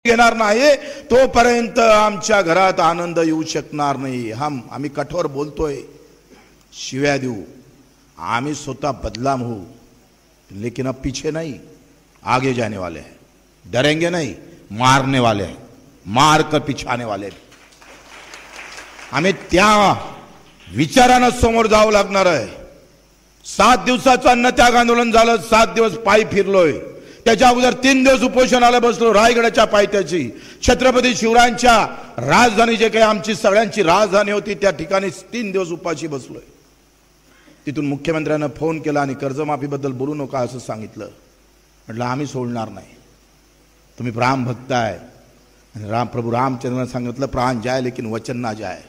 घेणार नाही तोपर्यंत आमच्या घरात आनंद येऊ शकणार नाही। आम्ही कठोर बोलतोय, शिव्या देऊ, आम्ही स्वतः बदलाम हो, लेकिन अब पीछे नहीं, आगे जाने वाले हैं। डरेंगे नहीं, मारने वाले हैं, मार कर पिछाने वाले हैं। आम्ही त्या विचारानं समोर जावं लागणार आहे। 7 दिवसाचं अन्नत्याग आंदोलन झालं, 7 दिवस पायी फिरलोय। त्याच्या अगोदर 3 दिवस उपोषणाला बसलो रायगडाच्या पायथ्याची, छत्रपती शिवरायांच्या राजधानी जे काही आमची सगळ्यांची राजधानी होती त्या ठिकाणी 3 दिवस उपाशी बसलोय। तिथून मुख्यमंत्र्यांना फोन केला आणि कर्जमाफीबद्दल बोलू नका असं सांगितलं। म्हटलं आम्ही सोडणार नाही, तुम्ही राम भक्त आहे आणि प्रभू रामचंद्रांना सांगितलं प्राण जाय लेकिन वचन ना जाय।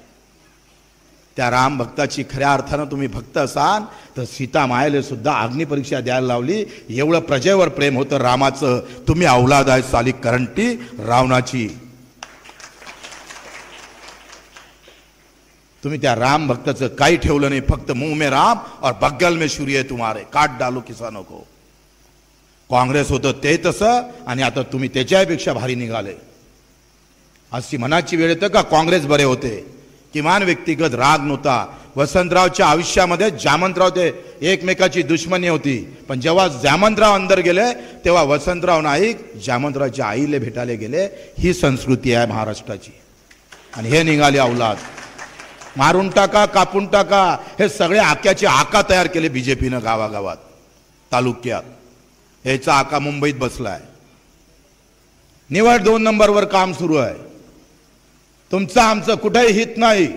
त्या राम भक्ताची खऱ्या अर्थानं तुम्ही भक्त असाल तर सीता मायेला सुद्धा अग्निपरीक्षा द्यायला लावली। एवढं प्रजेवर प्रेम होतं रामाचं, तुम्ही औलाद आहे साली करंटी रावणाची। तुम्ही त्या राम भक्ताचं काही ठेवलं नाही, फक्त मुंह में राम और बगल में शूर्य है तुम्हारे, काट डालो किसानों को। काँग्रेस होतं ते तसं आणि आता तुम्ही त्याच्यापेक्षा भारी निघाले। अशी मनाची वेळ येते का काँग्रेस बरे होते, किमान व्यक्तिगत राग नव्हता। वसंतरावच्या आयुष्यामध्ये जामंतराव ते एकमेकाची दुश्मनी होती, पण जेव्हा जामंतराव अंदर गेले तेव्हा वसंतराव नाईक जामंतरावच्या आईले भेटायला गेले। ही संस्कृती आहे महाराष्ट्राची आणि हे निघाले औलाद। मारून टाका, कापून टाका, हे सगळे आक्याचे आका तयार केले बीजेपीनं गावागावात तालुक्यात। ह्याचा आका मुंबईत बसलाय, निवड 2 नंबरवर काम सुरू आहे। तुमचं आमचं कुठेही हित नाही।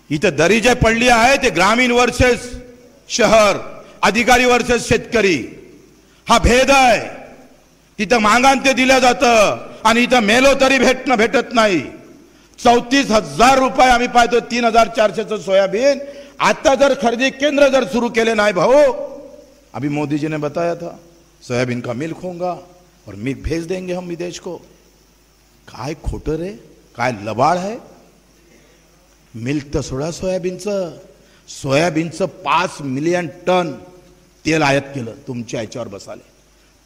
इथं दरी जे पडली आहे ते ग्रामीण वर्सेस शहर, अधिकारी वर्सेस शेतकरी, हा भेद आहे। तिथं मागान ते दिलं जातं आणि इथं मेलो तरी भेटत नाही। 34,000 रुपये आम्ही पाहतो, 3,400चं सोयाबीन। आता जर खरेदी केंद्र जर सुरू केले नाही भाऊ, अभी मोदी जी ने बताया था सोयाबीन का मिल्क होगा और मिल्क भेज देंगे हम विदेश को। काय खोटं रे, काय लबाड आहे। मिल्क तर सोडा, सोयाबीनचं 5 मिलियन टन तेल आयात केलं तुमच्या याच्यावर बसाले।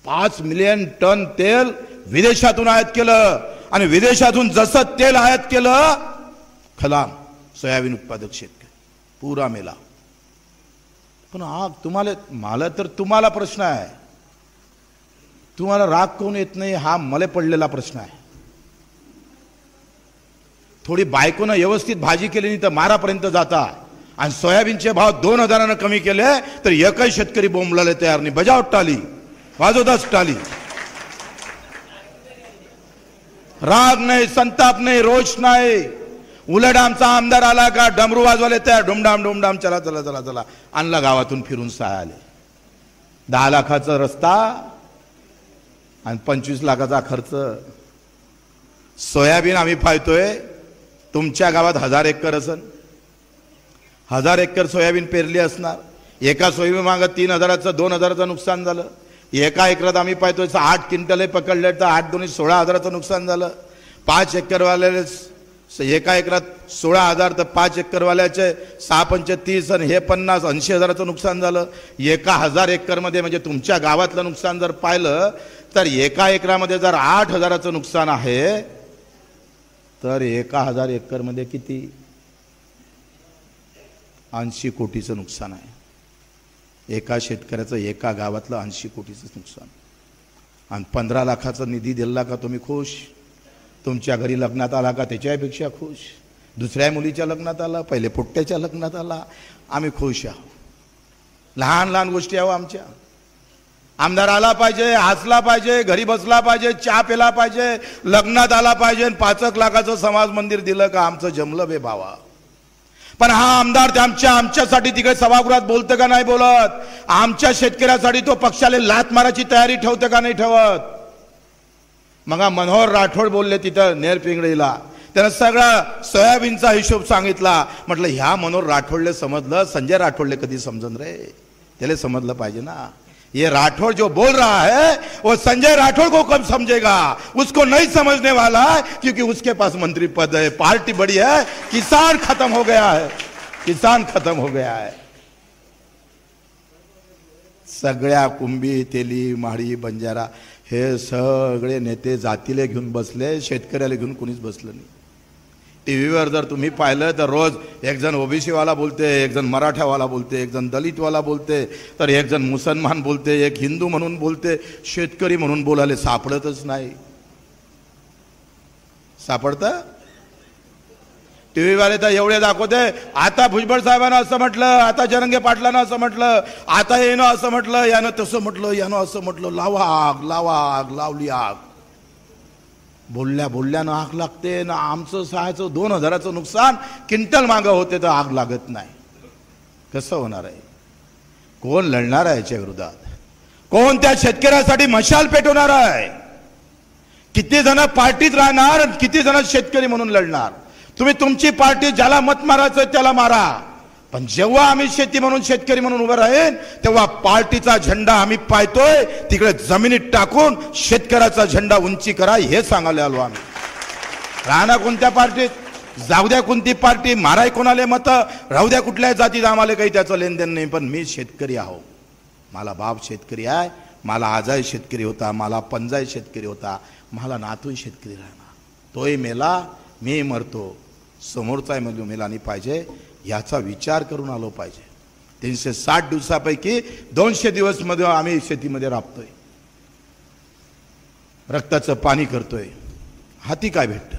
5 मिलियन टन तेल विदेशातून आयात केलं आणि विदेशातून जसं तेल आयात केलं, खलाम सोयाबीन उत्पादक शेतकरी पुरा मेला। पण तुम्हाला प्रश्न आहे, तुम्हाला राग कोण येत नाही हा मला पडलेला प्रश्न आहे। थोडी बायकोनं व्यवस्थित भाजी केली नाही तर मारापर्यंत जाता आणि सोयाबीनचे भाव 2,000 कमी केले तर एकही शेतकरी बोंबलायला तयार नाही। बजाव टाली, वाजवताच टाली। राग नाही, संताप नाही, रोष नाही। उलट आमचा आमदार आला का डमरू वाजवाले तयार, डुमडाम चला चला चला चला, आणला गावातून फिरून सहा आले। 10 लाखाचा रस्ता आणि 25 लाखाचा खर्च। सोयाबीन आम्ही पाहतोय तुमच्या गावात 1000 एकर असन, 1000 एकर सोयाबीन पेरली असणार। एका सोयाबीन मागं 3,000चं 2,000चं नुकसान झालं। एका एकरात आम्ही पाहतोय 8 क्विंटल पकडले तर 8 दुनी 16,000चं नुकसान झालं। 5 एकरवाल्याला एका एकरात 16,000 तर 5 एकरवाल्याचे 6 पंच 30 आणि हे 50-80,000चं नुकसान झालं। एका 1000 एकरमध्ये म्हणजे तुमच्या गावातलं नुकसान जर पाहिलं तर एका एकरामध्ये जर 8,000चं नुकसान आहे तर एका 1000 एकरमध्ये किती, 80 कोटीचं नुकसान आहे। एका शेतकऱ्याचं एका गावातलं 80 कोटीचं नुकसान आणि 15 लाखाचा निधी दिला का तुम्ही खुश? तुमच्या घरी लग्नात आला का त्याच्यापेक्षा खुश? दुसऱ्या मुलीच्या लग्नात आला, पहिले पोट्ट्याच्या लग्नात आला, आम्ही खुश आहोत। लहान लहान गोष्टी आहो आमच्या। आमदार आला पाहिजे, हसला पाहिजे, घरी बसला पाहिजे, चहा पिला पाहिजे, लग्नात आला पाहिजे, 5 लाखाचं समाज मंदिर दिलं का आमचं जमलं बे भावा। पण हा आमदार आमच्यासाठी तिकडे सभागृहात बोलतं का नाही बोलत? आमच्या शेतकऱ्यासाठी तो पक्षाला लात मारायची तयारी ठेवतं का नाही ठेवत? मग मनोहर राठोड बोलले तिथं नेरपिंगळीला, त्यानं सगळा सोयाबीनचा हिशोब सांगितला। म्हटलं ह्या मनोहर राठोडले समजलं, संजय राठोडले कधी समजन रे? त्याला समजलं पाहिजे ना। ये राठौड़ जो बोल रहा है वो संजय राठौड़ को कब समझेगा? उसको नहीं समझने वाला है क्योंकि उसके पास मंत्री पद है, पार्टी बड़ी है, किसान खत्म हो गया है, किसान खत्म हो गया है। सगळ्या कुंभी, तेली, माळी, बंजारा हे सगळे नेते जातीला घेऊन बसले, शेतकऱ्याला घेऊन कोणीच बसलं नाही. टीव्हीवर जर तुम्ही पाहिलं तर रोज एक जण ओबीसीवाला बोलते, एक जण मराठावाला बोलते, एक जण दलितवाला बोलते, तर एक जण मुसलमान बोलते, एक हिंदू म्हणून बोलते. शेतकरी म्हणून बोलायला सापडतच नाही. सापडतं? टीव्हीवाले तर एवढे दाखवते, आता भुजबळ साहेबांना असं म्हटलं, आता जरंगे पाटलांना असं म्हटलं, आता येणं असं म्हटलं, यानं तसं म्हटलं, यानं असं म्हटलं. लावा आग, लावा आग, लावली आग. बोलल्या बोलल्यानं आग लागते ना. आमचं सहायचं 2000चं नुकसान क्विंटल मागं होते तर आग लागत नाही. कसं होणार आहे? कोण लढणार आहे याच्या विरोधात? कोण त्या शेतकऱ्यासाठी मशाल पेटवणार आहे? किती जण पार्टीत राहणार, किती जण शेतकरी म्हणून लढणार? तुम्ही तुमची पार्टी ज्याला मत मारायचं त्याला मारा, पण जेव्हा आम्ही शेती म्हणून शेतकरी म्हणून उभं राहीन तेव्हा पार्टीचा झेंडा आम्ही पायतोय तिकडे जमिनीत टाकून शेतकऱ्याचा झेंडा उंची करा हे सांगायला आलो आम्ही. राहणार कोणत्या पार्टीत, जाऊ द्या कोणती पार्टी, माराय कोणाले मत, राहू द्या कुठल्याही जातीत, आम्हाला काही त्याचं लेनदेन नाही. पण मी शेतकरी आहो, मला बाप शेतकरी आहे, मला आजाही शेतकरी होता, मला पंजाही शेतकरी होता, मला नातूही शेतकरी राहणार. तोही मेला, मी मरतो, समोरचा मेला नाही पाहिजे याचा विचार करून आलो पाहिजे. 360 दिवसापैकी 200 दिवस मध्ये आम्ही शेतीमध्ये राबतोय, रक्ताचं पाणी करतोय. हाती काय भेटतं?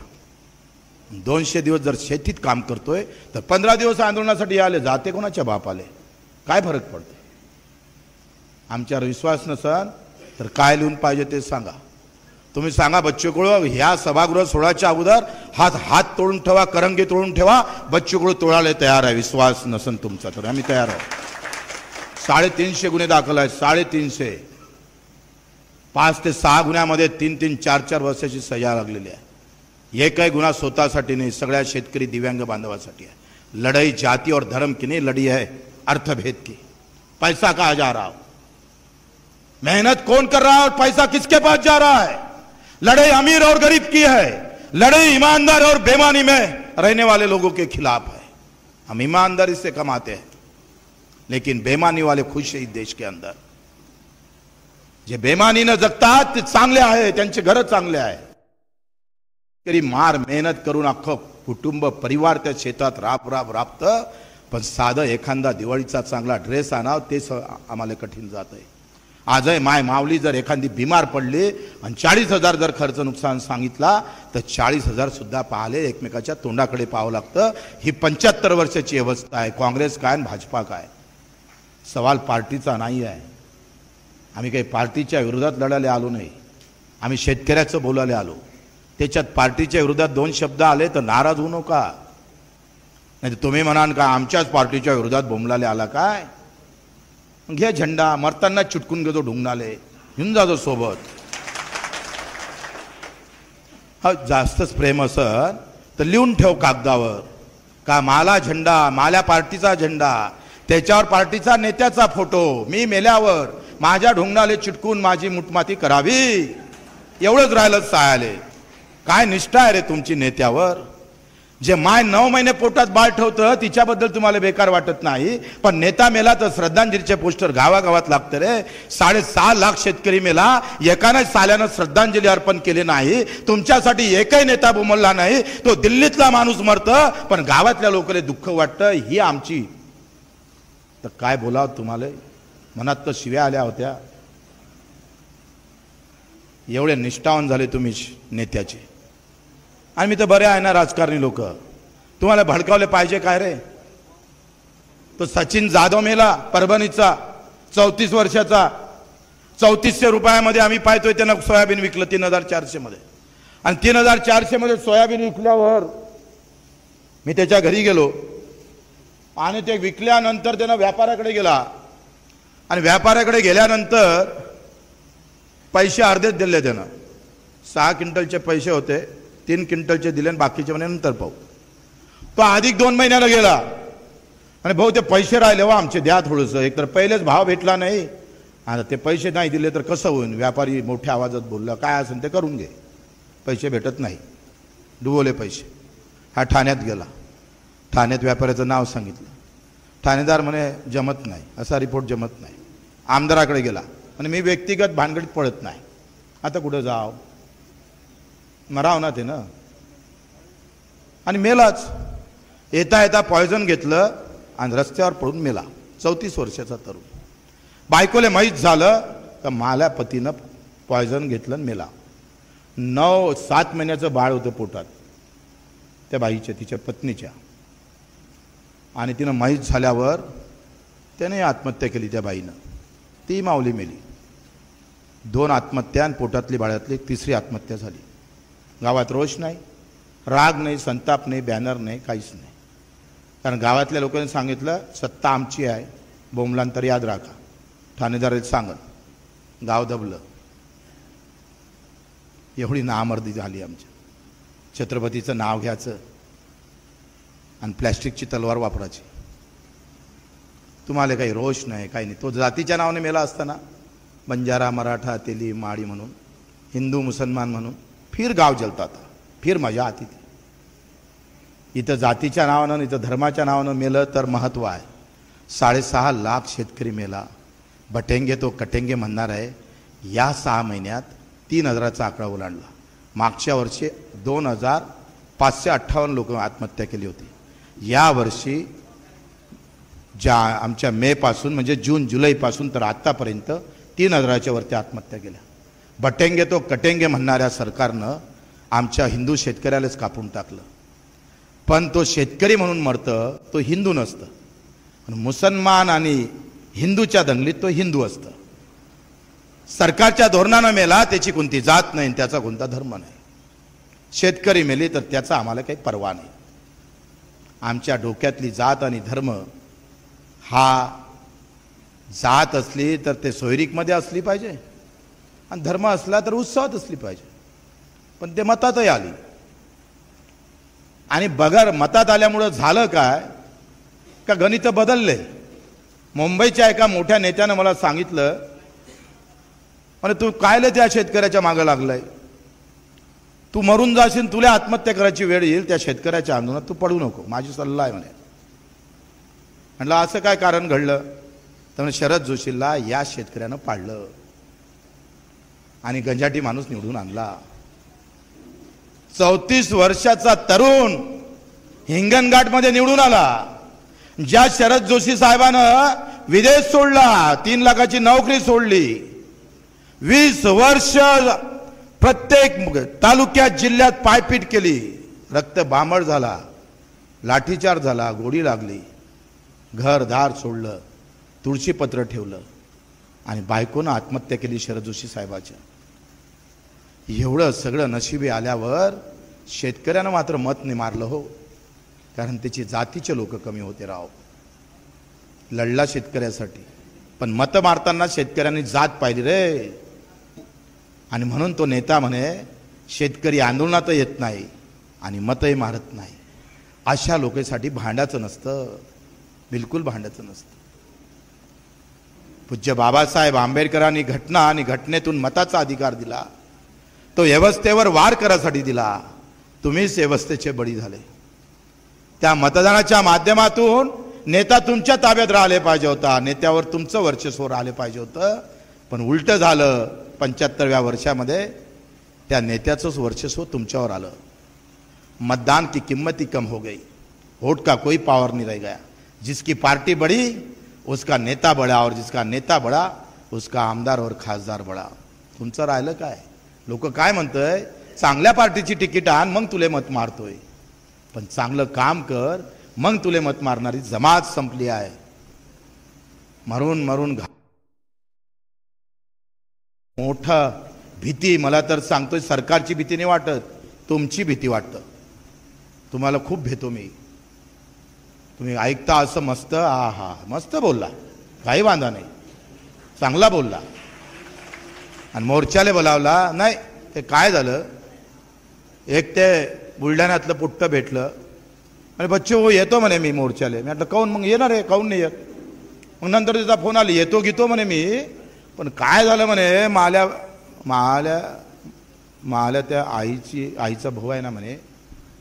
200 दिवस जर शेतीत काम करतोय तर 15 दिवस आंदोलनासाठी आले, जाते कोणाच्या बापाले? काय फरक पडतो? आमच्यावर विश्वास नसेल तर काय लिहून पाहिजे ते सांगा. तुम्ही सांगा बच्चू कडू ह्या सभागृह सोडायच्या अगोदर हात तोडून ठेवा, करंगे तोडून ठेवा. बच्चू कडू तोडायला तयार आहे. विश्वास नसेल तुमचा तर आम्ही तयार आहोत. 350 गुन्हे दाखल आहेत. 350. 5 ते 6 गुन्ह्यामध्ये 3-3, 4-4 वर्षाची सजा लागलेली आहे. एकही गुन्हा स्वतःसाठी नाही, सगळ्या शेतकरी दिव्यांग बांधवासाठी आहे. लढाई जाति और धर्म की नहीं, लड़ी है अर्थभेद की. पैसा कहाँ जा रहा हो, मेहनत कौन कर रहा है और पैसा किसके पास जा रहा है? लड़ाई अमीर और गरीब की है, लड़ाई ईमानदार और बेईमानी में रहने वाले लोगों के खिलाफ है. हम ईमानदारी से कमाते हैं लेकिन बेईमानी वाले खुश है देश के अंदर. जे बेईमानीने जगतात ते चांगले आहे, त्यांचे घर चांगले आहे. तरी मार मेहनत करून अख्खं कुटुंब परिवार त्या शेतात राबतं, पण साधं एखादा दिवाळीचा चांगला ड्रेस आणाव तेच आम्हाला कठीण जात आहे. आजही माय माऊली जर एखादी बिमार पडली आणि 40,000 जर खर्च नुकसान सांगितला तर 40,000 सुद्धा पाहले एकमेकाच्या तोंडाकडे पाहावं लागतं. ही 75 वर्षाची अवस्था आहे. काँग्रेस काय आणि भाजपा काय? सवाल पार्टीचा नाही आहे. आम्ही काही पार्टीच्या विरोधात लढायला आलो नाही, आम्ही शेतकऱ्याचं बोलायला आलो. त्याच्यात पार्टीच्या विरोधात 2 शब्द आले तर नाराज होऊ नका, नाही तुम्ही म्हणाल का आमच्याच पार्टीच्या विरोधात बोंबलाले आला काय? घे झेंडा, मरताना चिटकून घेतो ढुंगणाले, घेऊन जातो सोबत. हा जास्तच प्रेम असं तर लिहून ठेव कागदावर का मला झेंडा, माल्या पार्टीचा झेंडा, त्याच्यावर पार्टीचा नेत्याचा फोटो. मी मेल्यावर माझ्या ढुंगणाले चिटकून माझी मुठमाती करावी, एवढंच राहिलं सायाले. काय निष्ठा आहे रे तुमची नेत्यावर? जे माय 9 महिने पोटात बाळ ठेवतं तिच्याबद्दल तुम्हाला बेकार वाटत नाही, पण नेता मेला तर श्रद्धांजलीचे पोस्टर गावागावात लागतं रे. 6.5 लाख शेतकरी मेला, एकाने साल्यानं श्रद्धांजली अर्पण केली नाही. तुमच्यासाठी एकही नेता बोमलला नाही. तो दिल्लीतला माणूस मरतं पण गावातल्या लोकांना दुःख वाटतं. ही आमची तर काय बोलावं तुम्हाला? मनात तर शिव्या आल्या होत्या. एवढे निष्ठावान झाले तुम्ही नेत्याचे. आणि मी तर बरे आहे ना राजकारणी लोक, तुम्हाला भडकावले पाहिजे काय रे? तो सचिन जाधव मेला परभणीचा, 34 वर्षाचा. 3400 रुपयामध्ये आम्ही पाहतोय त्यानं सोयाबीन विकलं 3400 मध्ये. आणि 3400 मध्ये सोयाबीन विकल्यावर मी त्याच्या घरी गेलो आणि ते विकल्यानंतर त्यानं व्यापाऱ्याकडे गेला आणि व्यापाऱ्याकडे गेल्यानंतर पैसे अर्धेच दिले त्यानं. 6 क्विंटलचे पैसे होते, 3 क्विंटलचे दिले आणि बाकीचे म्हणे नंतर पाहू. तो अधिक 2 महिन्याला गेला आणि भाऊ ते पैसे राहिले वा आमचे, द्या थोडंसं. एकतर पहिलेच भाव भेटला नाही, आता ते पैसे नाही दिले तर कसं होईल? व्यापारी मोठ्या आवाजात बोलला काय असेल ते करून घे, पैसे भेटत नाही, डुबवले पैसे. हा ठाण्यात गेला, ठाण्यात व्यापाऱ्याचं नाव सांगितलं. ठाणेदार म्हणे जमत नाही, असा रिपोर्ट जमत नाही. आमदाराकडे गेला आणि मी व्यक्तिगत भानगडीत पडत नाही, आता कुठं जाव, मराव ना ते ना. आणि मेलाच. येता येता पॉयझन घेतलं आणि रस्त्यावर पडून मेला. 34 वर्षाचा तरुण. बायकोले माहीत झालं तर माझ्या पतीनं पॉयझन घेतलं आणि मेला. 7 महिन्याचं बाळ होतं पोटात त्या बाईच्या, तिच्या पत्नीच्या. आणि तिनं माहीत झाल्यावर त्याने आत्महत्या केली त्या बाईनं. ती माऊली मेली. 2 आत्महत्या आणि पोटातली बाळातली 3री आत्महत्या झाली. गावात रोष नाही, राग नाही, संताप नाही, बॅनर नाही, काहीच नाही. कारण गावातल्या लोकांनी सांगितलं सत्ता आमची आहे, बोंबलांतर याद राखा. ठाणेदाराला सांगत गाव दबलं. एवढी नामर्दी झाली आमच्या. छत्रपतीचं नाव घ्यायचं आणि प्लॅस्टिकची तलवार वापरायची. तुम्हाला काही रोष नाही, काही नाही. तो जातीच्या नावाने मेला असताना बंजारा, मराठा, तेली, माळी म्हणून, हिंदू, मुसलमान म्हणून फिर गाव जलता था, फिर मजा आती थी. इथं जातीच्या नावानं, इथं धर्माच्या नावानं मेलं तर महत्त्व आहे. 6.5 लाख शेतकरी मेला. बटेंगे तो कटेंगे म्हणणार आहे. या 6 महिन्यात 3,000चा आकडा ओलांडला. मागच्या वर्षी 2,558 लोक आत्महत्या केली होती. या वर्षी ज्या आमच्या मेपासून म्हणजे जून जुलैपासून तर आत्तापर्यंत 3,000च्या वरती आत्महत्या केल्या. बटेंगे तो कटेंगे म्हणणाऱ्या सरकारनं आमच्या हिंदू शेतकऱ्यालाच कापून टाकलं. पण तो शेतकरी म्हणून मरतं, तो हिंदू नसतं. मुसलमान आणि हिंदूच्या दंगलीत तो हिंदू असतं. सरकारच्या धोरणानं मेला, त्याची कोणती जात नाही, त्याचा कोणता धर्म नाही. शेतकरी मेली तर त्याचा आम्हाला काही पर्वा नाही. आमच्या डोक्यातली जात आणि धर्म, हा जात असली तर ते सोयरीकमध्ये असली पाहिजे आणि धर्म असला तर उत्सवात असली पाहिजे. पण ते मतातही आली. आणि बगर मतात आल्यामुळं झालं काय का गणित बदलले. मुंबईच्या एका मोठ्या नेत्यानं मला सांगितलं, म्हणजे तू कायले त्या शेतकऱ्याच्या मागं लागलाय, तू मरून जाशील, तुला आत्महत्या करायची वेळ येईल, त्या शेतकऱ्याच्या आंदोलनात तू पडू नको, माझी सल्ला आहे म्हणे. म्हटलं असं काय कारण घडलं तर शरद जोशीला या शेतकऱ्यानं पाडलं आणि गंजाटी माणूस निवडून आणला. 34 वर्षाचा तरुण हिंगणघाटमध्ये निवडून आला. ज्या शरद जोशी साहेबानं विदेश सोडला, 3 लाखाची नोकरी सोडली, 20 वर्ष प्रत्येक तालुक्यात जिल्ह्यात पायपीट केली, रक्त बांबळ झाला, लाठीचार्ज झाला, गोळी लागली, घरदार सोडलं, तुळशीपत्र ठेवलं आणि बायकोनं आत्महत्या केली शरद जोशी साहेबाच्या. एवढं सगळं नशिबी आल्यावर शेतकऱ्यानं मात्र मत नाही मारलं हो. कारण त्याची जातीचे लोक कमी होते. राव लढला शेतकऱ्यासाठी, पण मत मारताना शेतकऱ्यांनी जात पाहिली रे. आणि म्हणून तो नेता म्हणे शेतकरी आंदोलनात येत नाही आणि मतही मारत नाही. अशा लोकांसाठी भांडायचं नसतं, बिलकुल भांडायचं नसतं. पूज्य बाबासाहेब आंबेडकरांनी घटना आणि घटनेतून मताचा अधिकार दिला. तो व्यवस्थेवर वार करायसाठी दिला. तुम्हीच व्यवस्थेचे बळी झाले. त्या मतदानाच्या माध्यमातून नेता तुमच्या ताब्यात राहिले पाहिजे होता, नेत्यावर तुमचं वर्चस्व राहिले पाहिजे होतं. पण उलट झालं. 75व्या वर्षामध्ये त्या नेत्याचंच वर्चस्व तुमच्यावर आलं. मतदान की किम्मत ही कम हो गई, वोट का कोई पावर नहीं रह गया. जिसकी पार्टी बड़ी उसका नेता बड़ा और जिसका नेता बड़ा उसका आमदार और खासदार बड़ा. तुमचं राहिलं काय? लोक काय म्हणतंय, चांगल्या पार्टीची तिकीट आण मग तुले मत मारतोय. पण चांगलं काम कर मग तुले मत मारणारी जमात संपली आहे. मरून मरून मोठा भीती, मला तर सांगतोय सरकारची भीती नाही वाटत, तुमची भीती वाटतं. तुम्हाला खूप भेटतो मी. तुम्ही ऐकता असं मस्त, हा मस्त बोलला, काही वांधा नाही, चांगला बोलला. आणि मोर्चाले बोलावला नाही. ते काय झालं, एक ते बुलढाण्यातलं पुट्ट भेटलं आणि बच्चो हो येतो म्हणे मी मोर्चाले. मी म्हटलं काऊन? मग येणार आहे, काऊन नाही येत? मग नंतर त्याचा फोन आला, येतो घेतो म्हणे मी. पण काय झालं म्हणे, माल्या त्या आईचा भाऊ आहे ना म्हणे,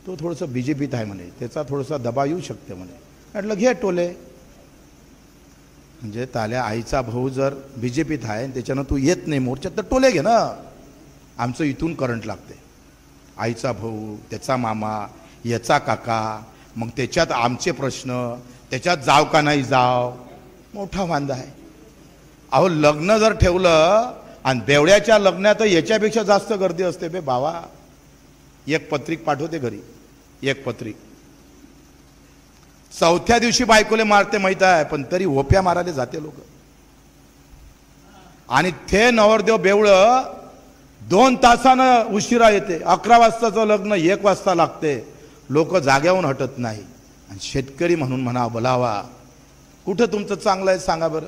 तो थोडंसं बीजेपीत आहे म्हणे, त्याचा थोडासा दबाव येऊ शकते म्हणे. म्हटलं घे टोले. म्हणजे ताल्या आईचा भाऊ जर बीजेपीत आहे त्याच्यानं तू येत नाही मोर्चात तर टोले घे ना. आमचं इथून करंट लागते, आईचा भाऊ, त्याचा मामा, याचा काका, मग त्याच्यात आमचे प्रश्न, त्याच्यात जाव का नाही जाव, मोठा वांदा आहे. अहो लग्न जर ठेवलं आणि बेवड्याच्या लग्नात याच्यापेक्षा जास्त गर्दी असते बे बाबा. एक पत्रिक पाठवते घरी, एक पत्रिक. चौथ्या दिवशी बायकोले मारते माहित आहे, पण तरी ओप्या मारायला जाते लोक. आणि ते नवरदेव बेवळं 2 तासानं उशिरा येते. 11 वाजताचं लग्न 1 वाजता लागते. लोक जाग्याहून हटत नाही. आणि शेतकरी म्हणून म्हणा बोलावा, कुठं तुमचं चांगलं आहे सांगा बरं.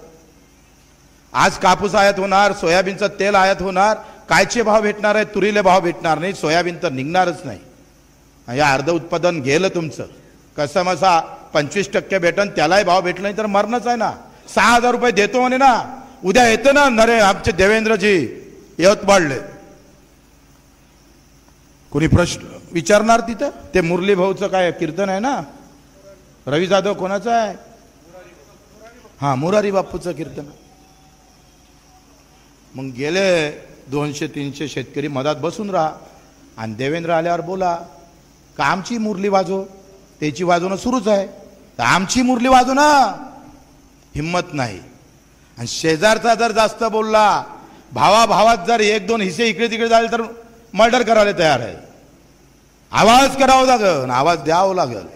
आज कापूस आयात होणार, सोयाबीनचं तेल आयात होणार, कायचे भाव भेटणार आहे? तुरीले भाव भेटणार नाही, सोयाबीन तर निघणारच नाही. या अर्ध उत्पादन गेलं तुमचं. कसं मसा 25% भेटन, त्यालाही भाव भेटला नाही तर मरणच आहे ना. 6,000 रुपये देतो म्हणे ना, उद्या येतं ना नरे आमचे देवेंद्रजी यवतमाळले. कोणी प्रश्न विचारणार तिथं? ते मुरली भाऊचं काय कीर्तन आहे ना, रवी जाधव कोणाचं आहे? हां, मुरारी बापूचं कीर्तन. मग गेले 200-300 शेतकरी मधात बसून राहा आणि देवेंद्र आल्यावर बोला का आमची मुरली वाजव. त्याची वाजवणं सुरूच आहे, तर आमची मुरली वाजव ना. हिम्मत नाही. आणि शेजारचा जर जास्त बोलला, भावाभावात जर 1-2 हिस्से इकडे तिकडे झाले तर मर्डर करायला तयार आहे. आवाज करावा लागेल, आवाज द्यावं लागेल.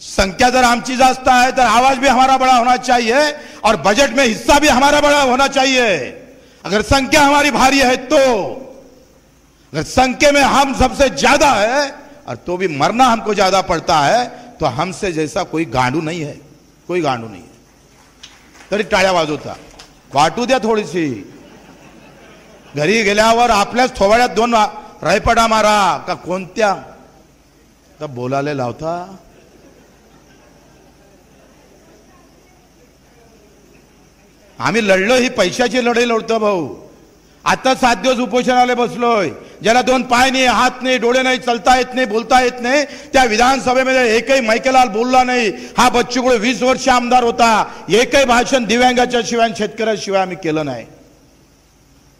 संख्या जर आमची जास्त है तो आवाज भी हमारा बड़ा होना चाहिए और बजट में हिस्सा भी हमारा बड़ा होना चाहिए. अगर संख्या हमारी भारी है तो, अगर संख्या में हम सबसे ज्यादा है और तो भी मरना हमको ज्यादा पड़ता है, तो हमसे जैसा कोई गांडू नहीं है, कोई गांडू नहीं है. तरी टाळ्या वाजवता, वाटू द्या थोडीशी. घरी गेल्यावर आपल्याच थोबाड्यात 2 रायपडा मारा का कोणत्या तर बोलायला लावता. आम्ही लढलो, ही पैशाची लढाई लढतो भाऊ. आता 7 दिवस उपोषणाला बसलोय. ज्याला 2 पाय नाही, हात नाही, डोळे नाही, चलता येत नाही, बोलता येत नाही, त्या विधानसभेमध्ये एकही मैकेलाल बोलला नाही. हा बच्चूकडे 20 वर्ष आमदार होता, एकही भाषण दिव्यांगाच्या शिवाय शेतकऱ्याशिवाय आम्ही केलं नाही.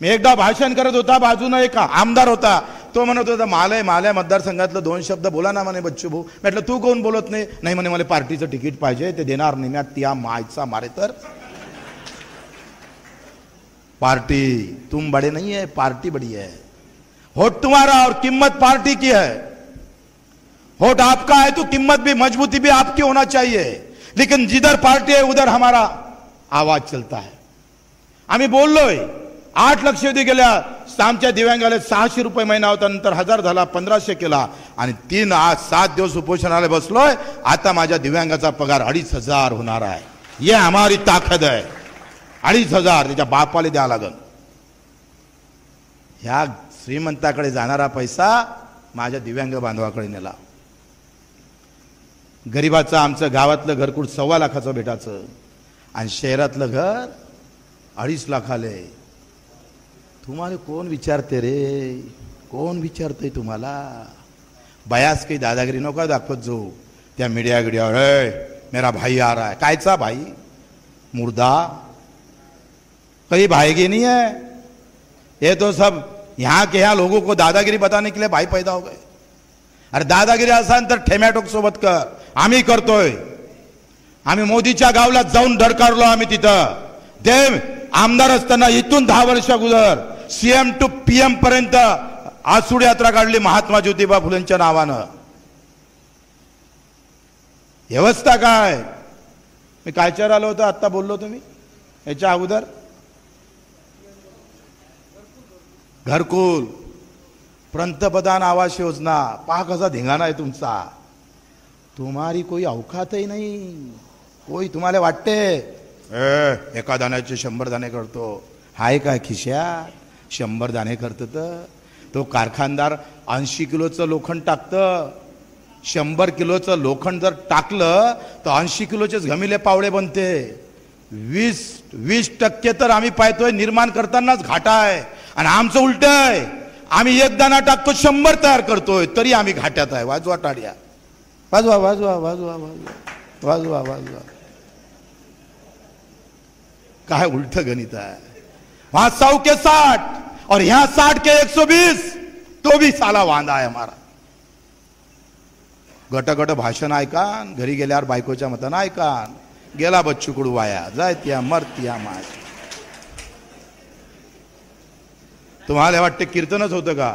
मी एकदा भाषण करत होता, बाजूने एक आमदार होता, तो म्हणत होता माल्या मतदारसंघातलं 2 शब्द बोला ना म्हणे बच्चू भाऊ. म्हटलं तू कोण बोलत नाही? नाही म्हणे मला पार्टीचं तिकीट पाहिजे, ते देणार नाही. मी त्या मायचा मारे तर पार्टी तुम बड़े नहीं है, पार्टी बड़ी है. वोट तुम्हारा और कीमत पार्टी की है. वोट आपका है तो कीमत भी, मजबूती भी आपकी होना चाहिए. लेकिन जिधर पार्टी है उधर हमारा आवाज चलता है. आम्ही बोललोय 8 लक्षवेधी गेल्या. आमच्या दिव्यांगाला 600 रुपये महिना होता, नंतर 1000 झाला, 1500 केला. आणि 7 दिवस उपोषणाला बसलोय. आता माझ्या दिव्यांगाचा पगार 2500 होणार आहे. ये हमारी ताकद है. 2500 त्याच्या बापाला द्यावं लागल. ह्या श्रीमंताकडे जाणारा पैसा माझ्या दिव्यांग बांधवाकडे नेला. गरीबाचं आमचं गावातलं घरकुल 1.25 लाखाचं भेटायचं आणि शहरातलं घर 2.5 लाखाले. तुम्हाला कोण विचारते रे? कोण विचारते तुम्हाला? बयास काही दादागिरी नको दाखवत जो त्या मीडिया गिडियावर. मेरा भाई आ रहा है. कायचा भाई? मुर्दा. कहीं भाईगी नहीं है. ये तो सब यहाँ के यहाँ लोगों को दादागिरी बताने के लिए भाई पैदा हो गए. अरे दादागिरी असान तर ठेम्याटोक सोबत कर. आम्ही करतोय. आम्ही मोदीच्या गावला जाऊन धडकारलो. आम्ही तिथं देव आमदार असताना इथून 10 वर्ष अगोदर सीएम टू पीएम पर्यंत आसूड यात्रा काढली महात्मा ज्योतिबा फुलेंच्या नावानं. व्यवस्था काय? मी कायच्यावर आलो होतो आता बोललो तुम्ही याच्या अगोदर. घरकुल, पंतप्रधान आवास योजना, पहा कसा धिंगाणा आहे तुमचा. तुम्हारी कोई औकातही नाही. कोई तुम्हाला वाटते एका दाण्याचे 100 दाणे करतो. हाय काय खिशात? 100 दाणे करत तर तो कारखानदार 80 किलोचं लोखंड टाकतं. 100 किलोचं लोखंड जर टाकलं तर 80 किलोचेच घमिले पावळे बनते. 20% तर आम्ही पाहतोय निर्माण करतानाच घाटा आहे. आणि आमचं उलट आहे. आम्ही 1 दाणा टाकतो, 100 तयार करतोय, तरी आम्ही घाट्यात आहे. वाजवा टाळ्या, वाजवा वाजवा वाजवा वाजवा वाजवा वाजवा. काय उलट गणित आहे. वहां 100 के 60 और यहां 60 के 120, तो भी साला वांदा आहे हमारा. गट भाषण ऐका, घरी गेल्यावर बायकोच्या मतानं ऐका. गेला बच्चू कडू वाया, जाय त्या मरत्या माझ. तुम्हाला वाटते कीर्तनच होतं का?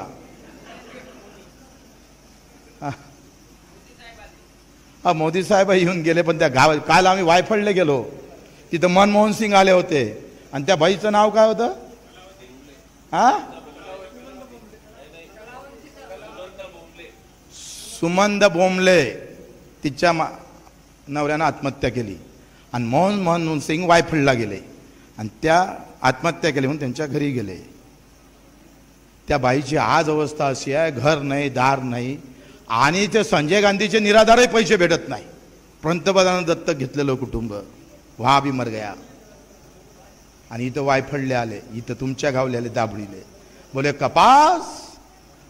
मोदी साहेब येऊन गेले, पण त्या गावात काल आम्ही वायफळले गेलो, तिथं मनमोहन सिंग आले होते, आणि त्या बाईचं नाव काय होतं? सुमंद बोमले. तिच्या नवऱ्यानं आत्महत्या केली, आणि मनमोहन सिंग वायफळला गेले, आणि त्या आत्महत्या केली म्हणून त्यांच्या घरी गेले. त्या बाईची आज अवस्था अशी आहे, घर नाही, दार नाही, आणि ते संजय गांधीचे निराधारही पैसे भेटत नाही. पंतप्रधान दत्तक घेतलेलं कुटुंब वहा भी मर गया. आणि इथं वायफळले आले, इथं तुमच्या गावले आले, दाबडीले. बोले कपास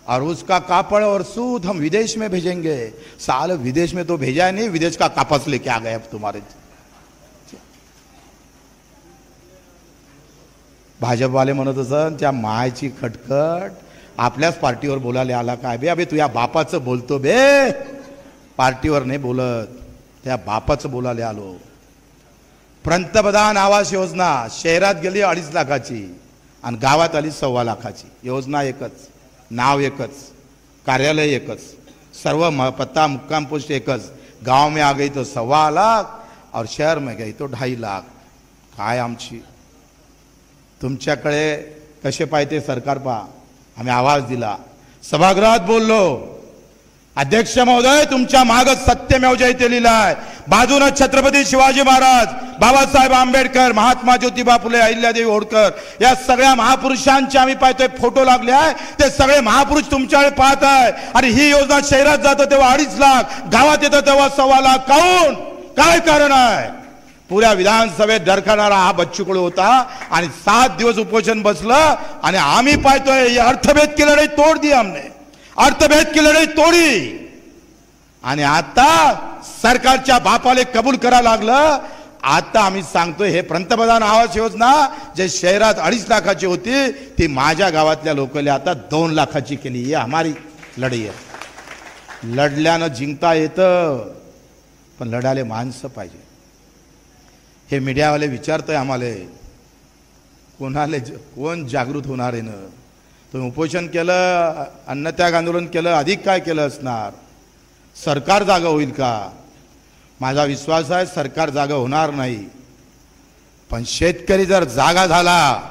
और उसका कापड़ और सूत हम विदेश में भेजेंगे. साल विदेश में तो भेजा नहीं, विदेश का कापस लेके आ गए अब तुम्हारे. भाजप वाले म्हणत असत, त्या मायची खटखट, आपल्याच पार्टीवर बोलायला आला काय बे? अबे तुझ्या बापाचं बोलतो बे, पार्टीवर नाही बोलत, त्या बापाचं बोलायला आलो. पंतप्रधान आवास योजना शहरात गेली 2.5 लाखाची, आणि गावात आली 1.25 लाखाची. योजना एकच, नाव एकच, कार्यालय एकच, सर्व पत्ता मुक्काम पोस्ट एकच. गांव में आ गई तो 1.25 लाख, और शहर में गई तो 2.5 लाख. काय आमची? तुमच्याकडे कसे पाहिजे सरकार पहा. आम्ही आवाज दिला, सभागृहात बोललो, अध्यक्ष महोदय तुमच्या माग सत्यमेव जयते लिहिलाय, बाजूने छत्रपती शिवाजी महाराज, बाबासाहेब आंबेडकर, महात्मा ज्योतिबा फुले, अहिल्यादेवी होळकर, या सगळ्या महापुरुषांचे आम्ही पाहतोय फोटो लागले आहे. ते सगळे महापुरुष तुमच्याकडे पाहत आहे. आणि ही योजना शहरात जातं तेव्हा 2.5 लाख, गावात येतं तेव्हा 1.25 लाख. काऊन? काय कारण आहे? पुऱ्या विधानसभेत डरकाणारा हा बच्चू कडू होता, आणि 7 दिवस उपोषण बसलं, आणि आम्ही पाहतोय अर्थभेद की लढाई तोड दी हमने, अर्थभेद की लढाई तोडी. आणि आता सरकारच्या बापाले कबूल करा लागलं. आता आम्ही सांगतोय, हे पंतप्रधान आवास योजना जे शहरात 2.5 लाखाची होती, ती माझ्या गावातल्या लोकांनी आता 2 लाखाची केली. ही हमारी लढाई आहे. लढल्यानं जिंकता येतं, पण लढायला माणसं पाहिजे. हे मीडियावाले विचारतोय आम्हाला, कोण जागृत होणार आहे ना? तुम्ही उपोषण केलं, अन्नत्याग आंदोलन केलं, अधिक काय केलं असणार? सरकार जागा होईल का? माझा विश्वास आहे सरकार जागा होणार नाही. पण शेतकरी जर जागा झाला,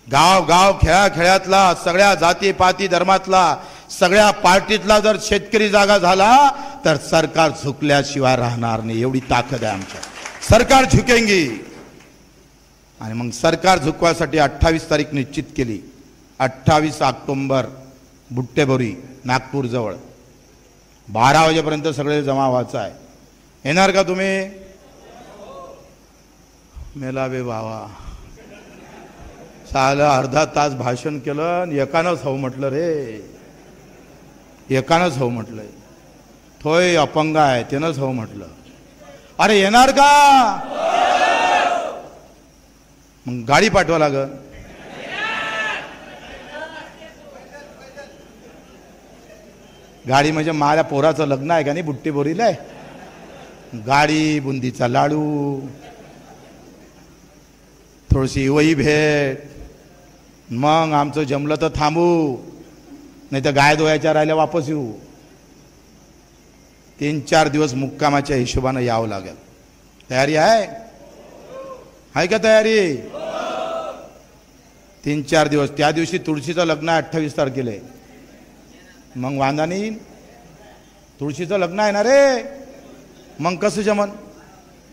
गाव गाव खेळातला, सगळ्या जाती पाती धर्मातला, सगळ्या पार्टीतला जर शेतकरी जागा झाला, तर सरकार झुकल्याशिवाय राहणार नाही. एवढी ताकद आहे आमच्या. सरकार झुकेंगी. आणि मग सरकार झुकवासाठी 28 तारीख निश्चित केली. 28 ऑक्टोबर बुट्टेबोरी नागपूर जवळ 12 वाजेपर्यंत सगळे जमा व्हायचं आहे. येणार का तुम्ही? मेला बे बाबा, साला अर्धा तास भाषण केलं, आणि एकानंच हो म्हटलं रे, एकानंच हो म्हटलंय. थोय अपंग आहे त्यानंच हो म्हटलं. अरे येणार का? मग गाडी पाठवा लागल. गाडी म्हणजे माझ्या पोराचं लग्न आहे का नाही बुट्टीबोरीला आहे. गाडी, बुंदीचा लाडू, थोडीशी वही भेट, मग आमचं जमलं तर थांबू, नाही तर गाय दोयाच्या राहिल्या वापस येऊ. 3-4 दिवस मुक्कामाच्या हिशोबाने यावं लागेल. तयारी आहे का तयारी? 3-4 दिवस. त्या दिवशी तुळशीचं लग्न आहे 28 तारखेला. मग वांदा नाही. तुळशीचं लग्न आहे ना रे, मग कसं जमन?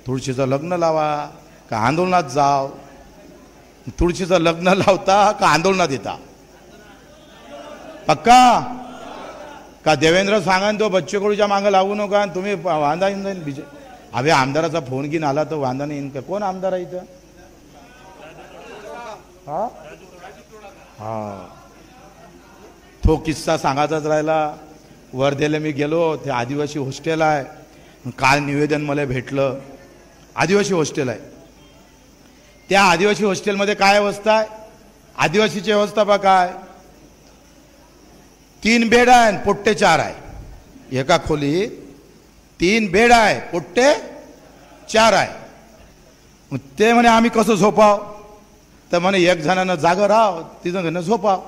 तुळशीचं लग्न लावा का आंदोलनात जाव? तुळशीचं लग्न लावता का आंदोलनात येता? पक्का का? देवेंद्र सांगा तो बच्चू कडूच्या मागं लागू नका, तुम्ही वांदा येऊन जाईन बीजे. अभे आमदाराचा फोन घेऊन आला तर वांदा नाही येईन का? कोण आमदार आहे इथं? हा हा, तो किस्सा सांगायचाच राहिला. वर्धेला मी गेलो, ते आदिवासी हॉस्टेल आहे. काल निवेदन मला भेटलं, आदिवासी हॉस्टेल आहे. त्या आदिवासी हॉस्टेलमध्ये काय अवस्था आहे? आदिवासीची अवस्था बा काय, 3 बेड आहे पोट्टे 4 आहे, एका खोलीत 3 बेड आहे पोट्टे 4 आहे. ते म्हणे आम्ही कसं झोपाव, तर म्हणे एक जणानं जागं राहाव, तिथं घेणं झोपाव,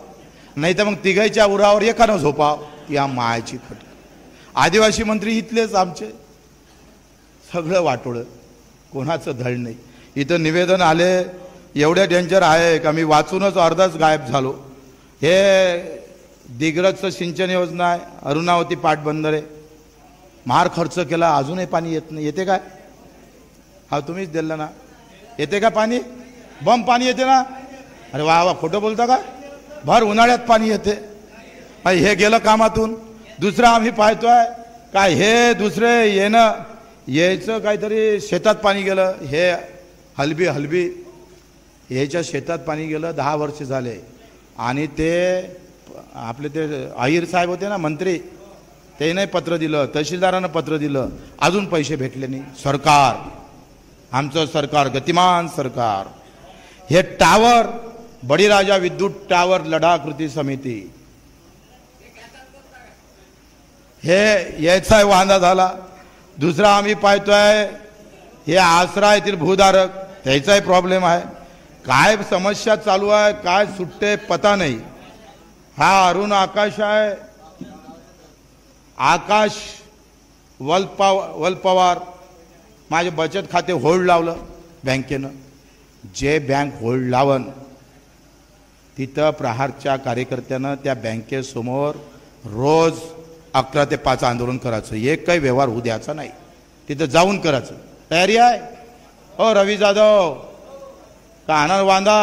नाही तर मग तिघाईच्या उरावर एकानं झोपाव. या मायाची खट. आदिवासी मंत्री इथलेच आमचे, सगळं वाटोळं, कोणाचं धड नाही. इथं निवेदन आले, एवढ्या डेंजर आहे का मी वाचूनच अर्धाच गायब झालो. हे दिग्रजचं सिंचन योजना आहे, अरुणावती पाटबंधारे, मार खर्च केला, अजूनही पाणी येत नाही. येते काय? हा तुम्हीच दिलं ना. येते का पाणी? बम पाणी येते ना. अरे वा वा, खोटं बोलता का? भर उन्हाळ्यात पाणी येते. हे गेलं कामातून. दुसरं आम्ही पाहतोय काय, हे दुसरे येणं यायचं काहीतरी शेतात पाणी गेलं. हे हलबी याच्या शेतात पाणी गेलं, 10 वर्ष झाले. आणि ते आपले ते अहिर साहेब होते ना मंत्री, त्याने पत्र दिलं, तहसीलदारानं पत्र दिलं, अजून पैसे भेटले नाही. सरकार, आमचं सरकार गतिमान सरकार. हे टावर, बळीराजा विद्युत टावर लढा कृती समिती, हे याचा वांदा झाला. दुसरा आम्ही पाहतोय हे आसरा येथील भूधारक, त्याचाही प्रॉब्लेम आहे. काय समस्या चालू आहे, काय सुट्टे पता नाही. हा अरुण आकाश आहे, आकाश वलपवार, माझे बचत खाते होल्ड लावलं बँकेनं. जे बँक होल्ड लावन तिथं प्रहारच्या कार्यकर्त्यानं त्या बँकेसमोर रोज 11 ते 5 आंदोलन करायचं. एक काही व्यवहार होऊ द्यायचा नाही, तिथं जाऊन करायचं. तयारी आहे? हो रवी जाधव का आनंद वांदा,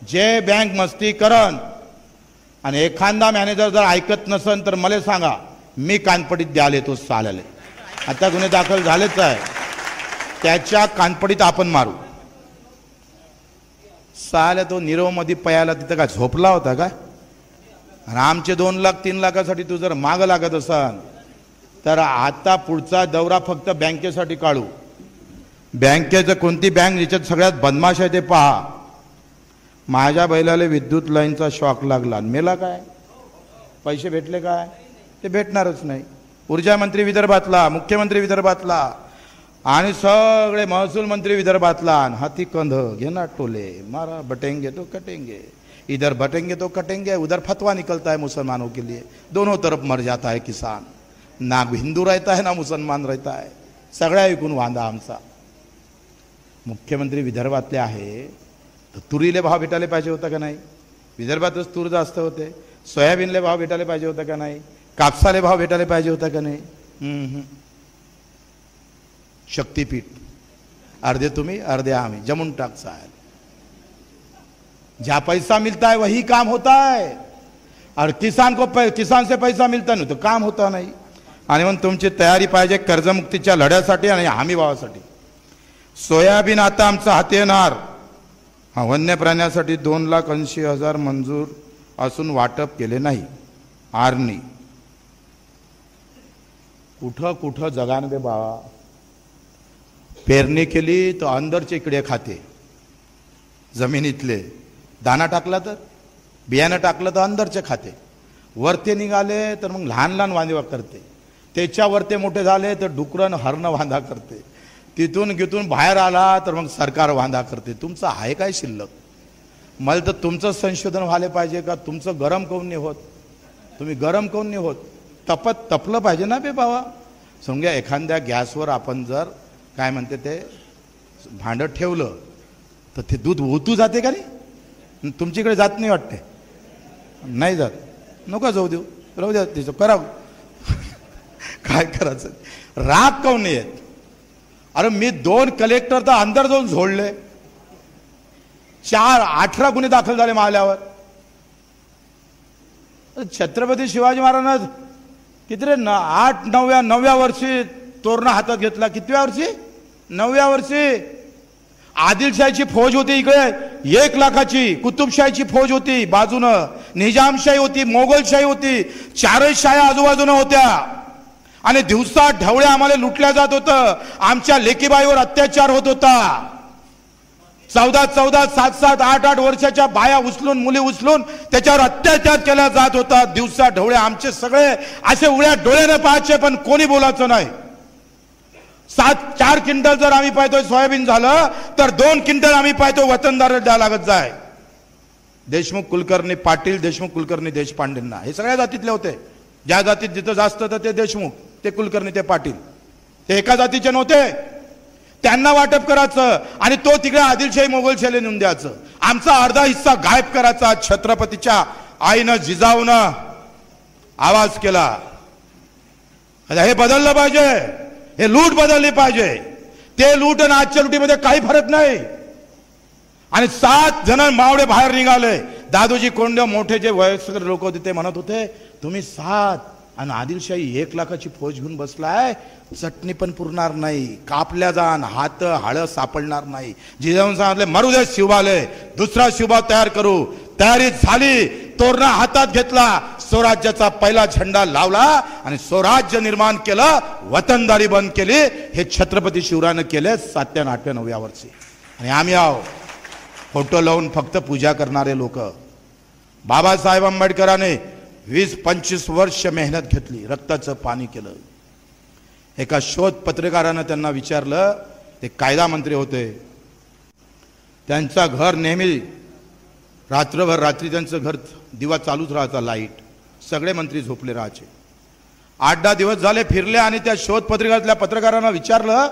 जे बँक मस्ती करन आणि एखादा मॅनेजर जर ऐकत नसन तर मला सांगा, मी कानपडीत द्यायला येतो साल्याले. आता गुन्हे दाखल झालेच आहे, त्याच्या कानपडीत आपण मारू. साल्या तो नीरवमध्ये पयाला तिथं काय झोपला होता का? आणि आमचे 2 लाख 3 लाखासाठी तू जर मागं लागत असाल तर आता पुढचा दौरा फक्त बँकेसाठी काढू. बँकेचं कोणती बँक ज्याच्यात सगळ्यात बदमाश आहे ते पहा. माझ्या बैलाला विद्युत लाईनचा शॉक लागला, मेला काय? पैसे भेटले काय? ते भेटणारच नाही. ऊर्जा मंत्री विदर्भातला, मुख्यमंत्री विदर्भातला आणि सगळे महसूल मंत्री विदर्भातला. हाती कंध घेना टोले, मारा बटेंगे तो कटेंगे, इधर बटेंगे तो कटेंगे, उधर फतवा निकलता है मुसलमानों के लिए. दोनों तरफ मर जाता है किसान, ना हिंदू रहता है ना मुसलमान रहता है. सगळ्या ऐकून वांदा आमचा. मुख्यमंत्री विदर्भातले आहे तर तुरीले भाव भेटायला पाहिजे होता का नाही? विदर्भातच तूर जास्त होते. सोयाबीनले भाव भेटायला पाहिजे होता का नाही? कापसाले भाव भेटायला पाहिजे होता का नाही? शक्तीपीठ, अर्धे तुम्ही अर्धे आम्ही, जमून टाक साहेब. जहाँ पैसा मिलता है वही काम होता है, और किसान से पैसा मिलता नहीं तो काम होता नहीं. आणि म्हणून तुमची तयारी पाहिजे कर्जमुक्तीच्या लढ्यासाठी आणि हमी भावासाठी. सोयाबीन आता आमचा हाती येणार. वन्य प्राण्यासाठी 2,80,000 मंजूर असून वाटप केले नाही. आरणी कुठं कुठं जगान बे बाबा. पेरणी केली तर अंदरचे किडे खाते, जमिनीतले. दाना टाकला तर, बियाणं टाकलं तर अंदरचे खाते. वरते निघाले तर मग लहान लहान वांदेवा करते. त्याच्या वरते मोठे झाले तर डुकरन हरणं वांदा करते. तिथून गिथून बाहेर आला तर मग सरकार वांदा करते. तुमचं आहे काय शिल्लक? मला तर तुमचं संशोधन व्हायला पाहिजे का तुमचं गरम काऊन नाही होत? तुम्ही गरम काऊन नाही होत? तपलं पाहिजे ना बे बाबा. समजा एखाद्या गॅसवर आपण जर काय म्हणते ते भांडं ठेवलं तर ते दूध ओतू जाते का नाही? तुमच्याकडे जात नाही वाटते. नाही जात, नको जाऊ देऊ, राहू द्या तिचं करावं. काय करायचं? राग काऊन नाही येत? अरे मी 2 कलेक्टर तर अंदर जाऊन झोडले. 18 गुन्हे दाखल झाले माल्यावर. छत्रपती शिवाजी महाराज किती रे 9व्या वर्षी तोरणा हातात घेतला. कितव्या वर्षी? 9व्या वर्षी. आदिलशाहीची फौज होती इकडे 1 लाखाची. कुतुबशाहीची फौज होती बाजूनं, निजामशाही होती, मोगलशाही होती. 4 शाह्या आजूबाजूनं होत्या. आणि दिवसा ढवळ्या आम्हाला लुटल्या जात होतं. आमच्या लेकीबाईवर अत्याचार होत होता. 14, 7, 8 वर्षाच्या बाया उचलून, मुली उचलून त्याच्यावर अत्याचार केला जात होता. दिवसा ढवळे आमचे सगळे असे उघड्या डोळ्याने पाहायचे, पण कोणी बोलायचं नाही. 4 क्विंटल जर आम्ही पाहतोय सोयाबीन झालं, तर 2 क्विंटल आम्ही पाहतो वतनदार द्या लागत जाय. देशमुख कुलकर्णी पाटील, देशमुख कुलकर्णी देशपांडेंना, हे सगळ्या जातीतले होते. ज्या जातीत जिथं जास्त तर ते देशमुख, ते कुलकर्णी, ते पाटील, ते एका जातीचे नव्हते. त्यांना वाटप करायचं आणि तो तिकडे आदिलशाही मोगलशाही नेऊन द्यायचं. आमचा अर्धा हिस्सा गायब करायचा. छत्रपतीच्या आईनं जिजाऊनं आवाज केला. हे बदललं पाहिजे, हे लूट बदलली पाहिजे. ते लूट आणि आजच्या लुटीमध्ये काही फरक नाही. आणि 7 जण मावळे बाहेर निघाले. दादोजी कोंडे मोठे जे वयस्कर लोक होते ते म्हणत होते, तुम्ही 7 आणि आदिलशाही 1 लाखाची फौज घेऊन बसलाय, चटणी पण पुरणार नाही, कापल्या जाण, हात हाळ सापडणार नाही. जिजाऊन सांगितले, मरू दे शिवबाले, दुसरा शिवबा तयार करू. तयारी झाली, तोरणा हातात घेतला, स्वराज्याचा पहिला झेंडा लावला आणि स्वराज्य निर्माण केलं, वतनदारी बंद केली. हे छत्रपती शिवरायानं केले 7व्या, 8व्या, 9व्या वर्षी. आणि आम्ही आहो फोटो लावून फक्त पूजा करणारे लोक. बाबासाहेब आंबेडकरांनी 20-25 वर्ष मेहनत घेतली, रक्ताचं पाणी केलं. एका शोध पत्रकारानं त्यांना विचारलं, ते कायदा मंत्री होते, त्यांचा घर नेहमी रात्रभर, रात्री त्यांचं घर दिवा चालूच राहायचा, लाईट, सगळे मंत्री झोपले राहायचे. 8-10 दिवस झाले फिरले आणि त्या शोध पत्रिकातल्या पत्रकारांना विचारलं,